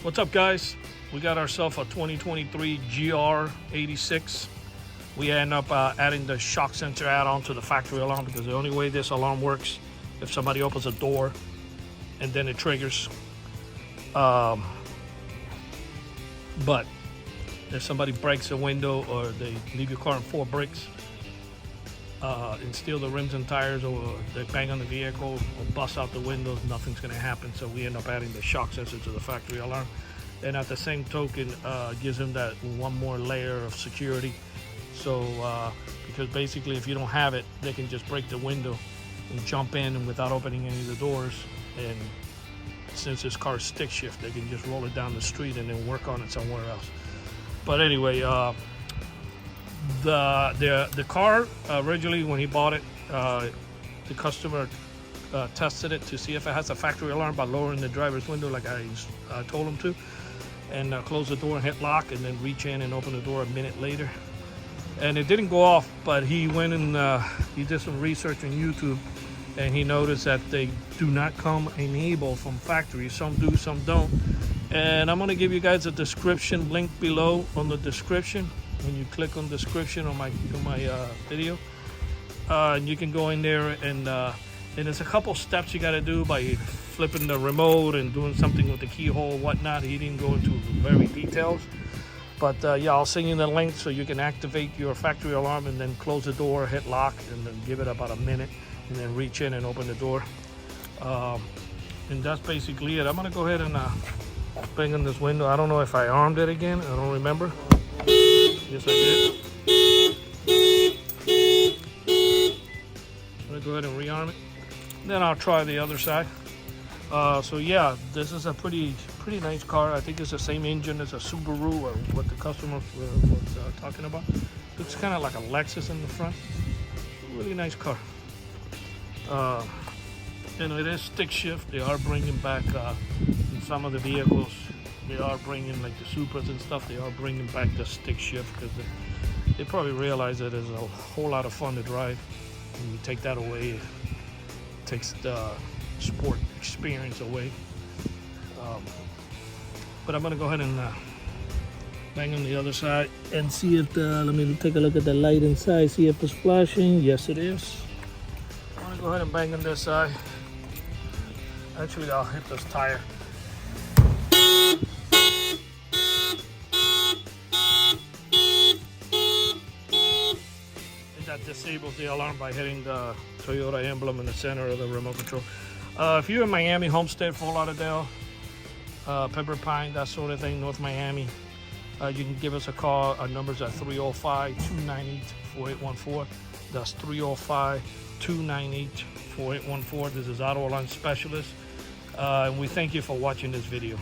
What's up, guys? We got ourselves a 2023 GR86. We end up adding the shock sensor add-on to the factory alarm because the only way this alarm works if somebody opens a door and then it triggers. But if somebody breaks a window or they leave your car in 4 bricks and steal the rims and tires, or they bang on the vehicle or bust out the windows, nothing's going to happen. So we end up adding the shock sensor to the factory alarm, and at the same token gives them that one more layer of security. So because basically if you don't have it, they can just break the window and jump in and without opening any of the doors, and since this car is stick shift, they can just roll it down the street and then work on it somewhere else. But anyway, the car originally, when he bought it, the customer tested it to see if it has a factory alarm by lowering the driver's window like I told him to, and close the door and hit lock, and then reach in and open the door a minute later. And it didn't go off, but he went and he did some research on YouTube, and he noticed that they do not come enabled from factory. Some do, some don't. And I'm going to give you guys a description link below on the description. When you click on description on my video, and you can go in there, and there's a couple steps you got to do by flipping the remote and doing something with the keyhole, whatnot. He didn't go into very details, but yeah, I'll send you the link so you can activate your factory alarm and then close the door, hit lock, and then give it about a minute, and then reach in and open the door. And that's basically it. I'm gonna go ahead and bang on this window. I don't know if I armed it again. I don't remember. Yes, I did. I'm gonna go ahead and rearm it. Then I'll try the other side. So yeah, this is a pretty nice car. I think it's the same engine as a Subaru, or what the customer was talking about. Looks kind of like a Lexus in the front. Really nice car. And it is stick shift. They are bringing back in some of the vehicles. They are bringing, like the Supras and stuff, they are bringing back the stick shift because they probably realize that it's a whole lot of fun to drive. When you take that away, it takes the sport experience away. But I'm gonna go ahead and bang on the other side and see if let me take a look at the light inside, see if it's flashing. Yes, it is. I'm gonna go ahead and bang on this side. Actually, I'll hit this tire. That disables the alarm by hitting the Toyota emblem in the center of the remote control. If you're in Miami, Homestead, Fort Lauderdale, Pepper Pine, that sort of thing, North Miami, you can give us a call. Our number's at 305-298-4814. That's 305-298-4814. This is Auto Alarm Specialist. And we thank you for watching this video.